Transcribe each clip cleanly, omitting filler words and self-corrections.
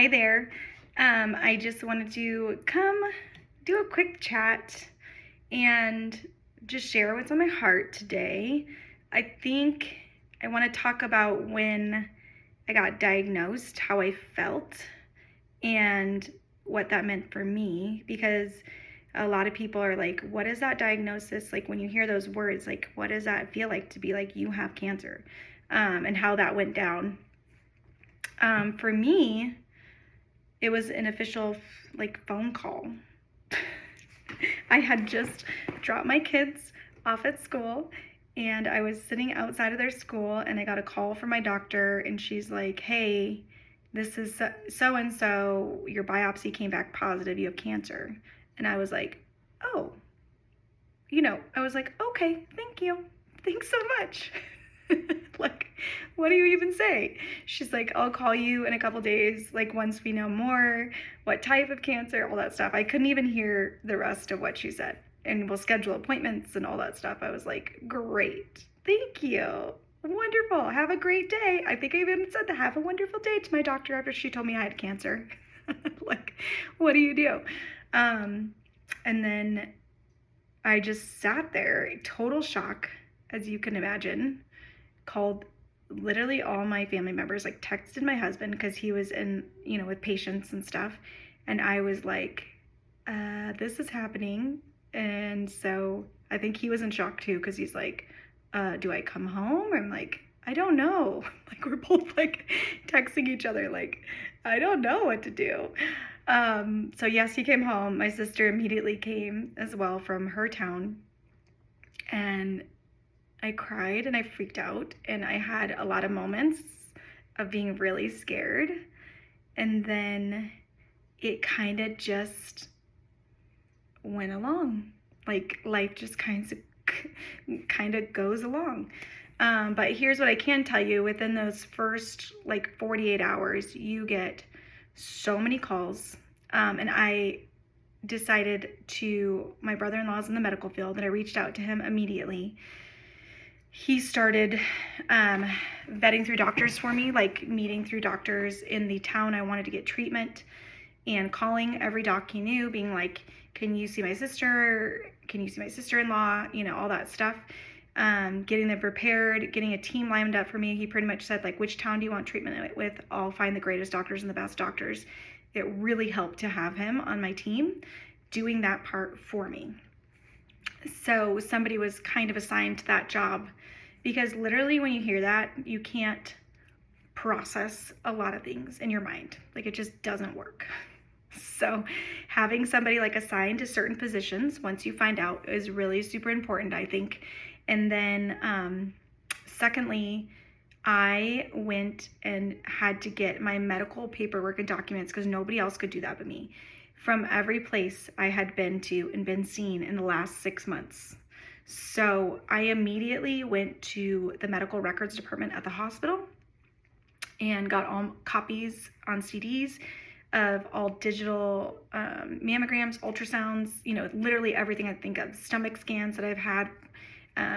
Hi there. I just wanted to come do a quick chat and just share what's on my heart today. I think I want to talk about when I got diagnosed, how I felt, and what that meant for me, because a lot of people are like, what is that diagnosis? Like when you hear those words, like what does that feel like to be like you have cancer? And how that went down. For me, it was an official phone call. I had just dropped my kids off at school and I was sitting outside of their school and I got a call from my doctor and she's like, "Hey, this is so and so, your biopsy came back positive, you have cancer." And I was like, "Oh." I was like, "Okay, thank you. Thanks so much." Like, what do you even say? She's like, "I'll call you in a couple days, like once we know more, what type of cancer, all that stuff." I couldn't even hear the rest of what she said. "And we'll schedule appointments and all that stuff." I was like, "Great. Thank you. Wonderful. Have a great day." I think I even said to have a wonderful day to my doctor after she told me I had cancer. Like, what do you do? And then I just sat there, total shock, as you can imagine. Called literally all my family members, like texted my husband because he was in, with patients and stuff. And I was like, this is happening. And so I think he was in shock too because he's like, do I come home? I'm like, I don't know. Like we're both like texting each other like, I don't know what to do. So yes, he came home. My sister immediately came as well from her town. And I cried and I freaked out and I had a lot of moments of being really scared. And then it kind of just went along. Like life just kind of goes along. But here's what I can tell you: within those first 48 hours, you get so many calls. And I decided my brother-in-law's in the medical field, and I reached out to him immediately. He started vetting through doctors for me, like meeting through doctors in the town I wanted to get treatment and calling every doc he knew, being like, "Can you see my sister? Can you see my sister-in-law?" All that stuff. Getting them prepared, getting a team lined up for me. He pretty much said, like, "Which town do you want treatment with? I'll find the greatest doctors and the best doctors." It really helped to have him on my team doing that part for me. So somebody was kind of assigned to that job, because literally when you hear that, you can't process a lot of things in your mind. Like it just doesn't work. So having somebody assigned to certain positions once you find out is really super important, I think. And then secondly, I went and had to get my medical paperwork and documents, because nobody else could do that but me, from every place I had been to and been seen in the last 6 months. So I immediately went to the medical records department at the hospital and got all copies on CDs of all digital mammograms, ultrasounds, literally everything I think of, stomach scans that I've had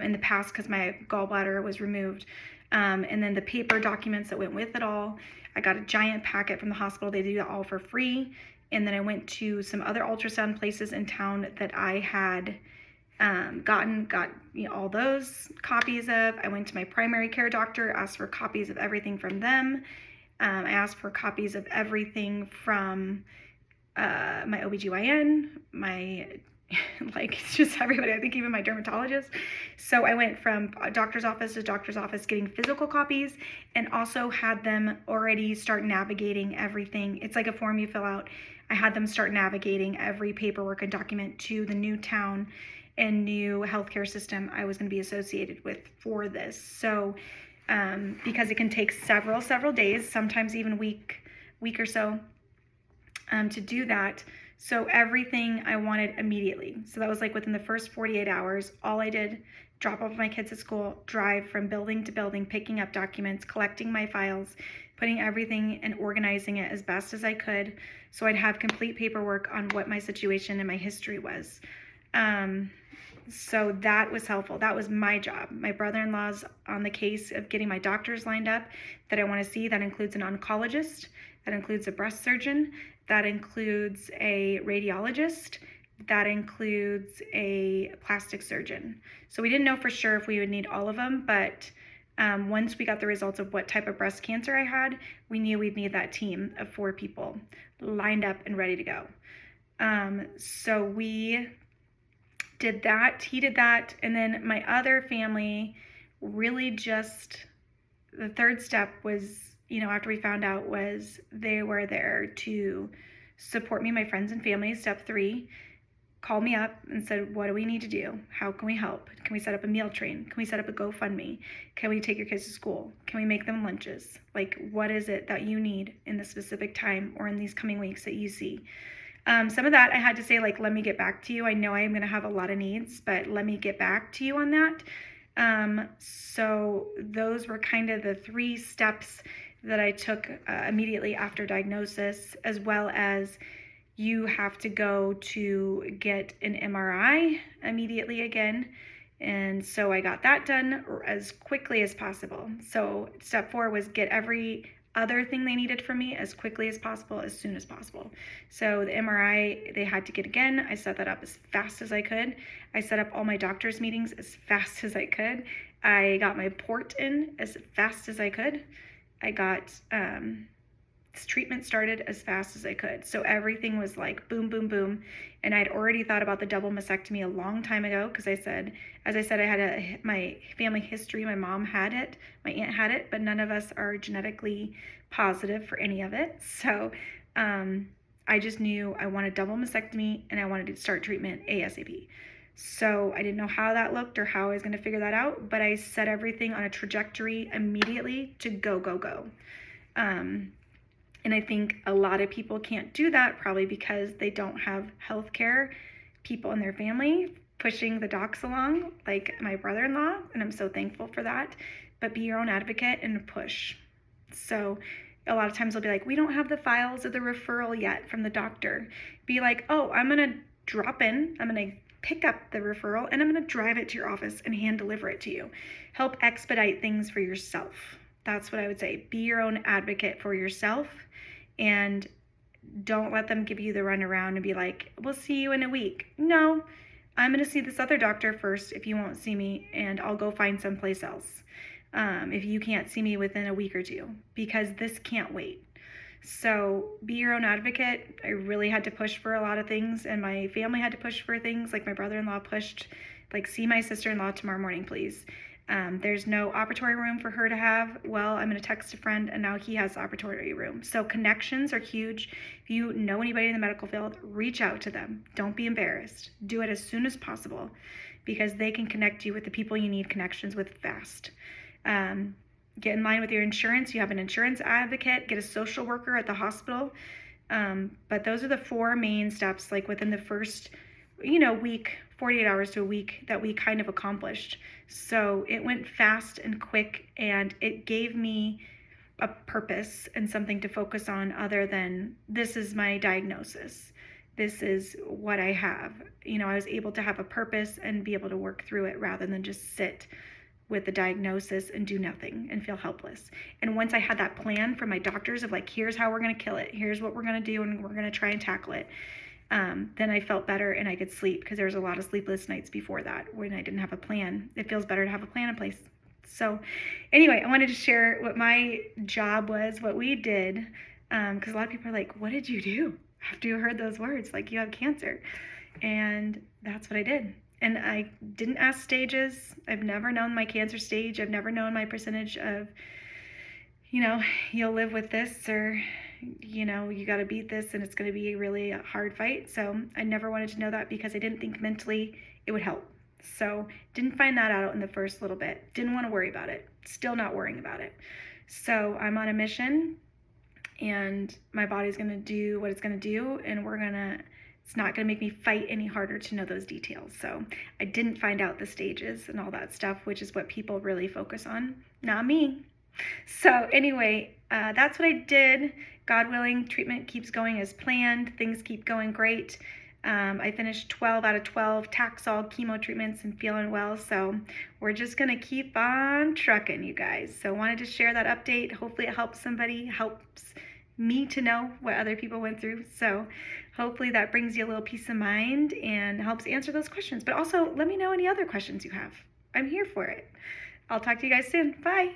in the past because my gallbladder was removed. And then the paper documents that went with it all. I got a giant packet from the hospital. They do that all for free. And then I went to some other ultrasound places in town that I had got all those copies of. I went to my primary care doctor, asked for copies of everything from them. I asked for copies of everything from my OBGYN, it's just everybody, I think even my dermatologist. So I went from doctor's office to doctor's office getting physical copies, and also had them already start navigating everything. It's like a form you fill out. I had them start navigating every paperwork and document to the new town and new healthcare system I was going to be associated with for this. So because it can take several days, sometimes even week or so, to do that. So everything I wanted immediately. So that was within the first 48 hours. All I did, drop off my kids at school, drive from building to building, picking up documents, collecting my files, putting everything and organizing it as best as I could, so I'd have complete paperwork on what my situation and my history was. So that was helpful. That was my job. My brother-in-law's on the case of getting my doctors lined up that I want to see. That includes an oncologist, that includes a breast surgeon, that includes a radiologist, that includes a plastic surgeon. So we didn't know for sure if we would need all of them, but once we got the results of what type of breast cancer I had, we knew we'd need that team of 4 people lined up and ready to go. So we did that, he did that, and then my other family really just, the third step was, after we found out, was they were there to support me, my friends and family. Step 3, called me up and said, what do we need to do? How can we help? Can we set up a meal train? Can we set up a GoFundMe? Can we take your kids to school? Can we make them lunches? Like, what is it that you need in the specific time or in these coming weeks that you see? Some of that I had to say, like, let me get back to you. I know I'm going to have a lot of needs, but let me get back to you on that. So those were kind of the 3 steps that I took immediately after diagnosis, as well as you have to go to get an MRI immediately again. And so I got that done as quickly as possible. So step 4 was get every other thing they needed from me as quickly as possible, as soon as possible. So the MRI they had to get again. I set that up as fast as I could. I set up all my doctor's meetings as fast as I could. I got my port in as fast as I could. I got this treatment started as fast as I could. So everything was like boom, boom, boom. And I'd already thought about the double mastectomy a long time ago, because I said, as I said, I had my family history. My mom had it, my aunt had it, but none of us are genetically positive for any of it. So I just knew I wanted double mastectomy and I wanted to start treatment ASAP. So I didn't know how that looked or how I was going to figure that out, but I set everything on a trajectory immediately to go, go, go. And I think a lot of people can't do that, probably because they don't have healthcare people in their family pushing the docs along, like my brother-in-law, and I'm so thankful for that. But be your own advocate and push. So a lot of times they'll be like, we don't have the files of the referral yet from the doctor. Be like, oh, I'm going to drop in, I'm going to pick up the referral, and I'm going to drive it to your office and hand deliver it to you. Help expedite things for yourself. That's what I would say. Be your own advocate for yourself, and don't let them give you the runaround and be like, we'll see you in a week. No, I'm going to see this other doctor first if you won't see me, and I'll go find someplace else if you can't see me within a week or 2, because this can't wait. So be your own advocate. I really had to push for a lot of things, and my family had to push for things. Like my brother-in-law pushed, like, see my sister-in-law tomorrow morning, please. There's no operatory room for her to have. Well, I'm going to text a friend, and now he has the operatory room. So connections are huge. If you know anybody in the medical field, reach out to them. Don't be embarrassed. Do it as soon as possible, because they can connect you with the people you need connections with fast. Get in line with your insurance. You have an insurance advocate. Get a social worker at the hospital. But those are the 4 main steps, like within the first, week, 48 hours to a week, that we kind of accomplished. So it went fast and quick, and it gave me a purpose and something to focus on other than, this is my diagnosis. This is what I have. I was able to have a purpose and be able to work through it rather than just sit with the diagnosis and do nothing and feel helpless. And once I had that plan from my doctors of like, here's how we're going to kill it, here's what we're going to do, and we're going to try and tackle it, then I felt better and I could sleep, because there was a lot of sleepless nights before that when I didn't have a plan. It feels better to have a plan in place. So anyway, I wanted to share what my job was, what we did, because a lot of people are like, what did you do after you heard those words? Like, you have cancer. And that's what I did. And I didn't ask stages. I've never known my cancer stage. I've never known my percentage of, you'll live with this, or, you got to beat this and it's going to be a really hard fight. So I never wanted to know that, because I didn't think mentally it would help. So didn't find that out in the first little bit. Didn't want to worry about it. Still not worrying about it. So I'm on a mission, and my body's going to do what it's going to do, and it's not going to make me fight any harder to know those details. So I didn't find out the stages and all that stuff, which is what people really focus on. Not me. So anyway, that's what I did. God willing, treatment keeps going as planned. Things keep going great. I finished 12 out of 12 Taxol chemo treatments and feeling well. So we're just going to keep on trucking, you guys. So wanted to share that update. Hopefully it helps somebody, helps me to know what other people went through. So hopefully that brings you a little peace of mind and helps answer those questions. But also let me know any other questions you have. I'm here for it. I'll talk to you guys soon. Bye.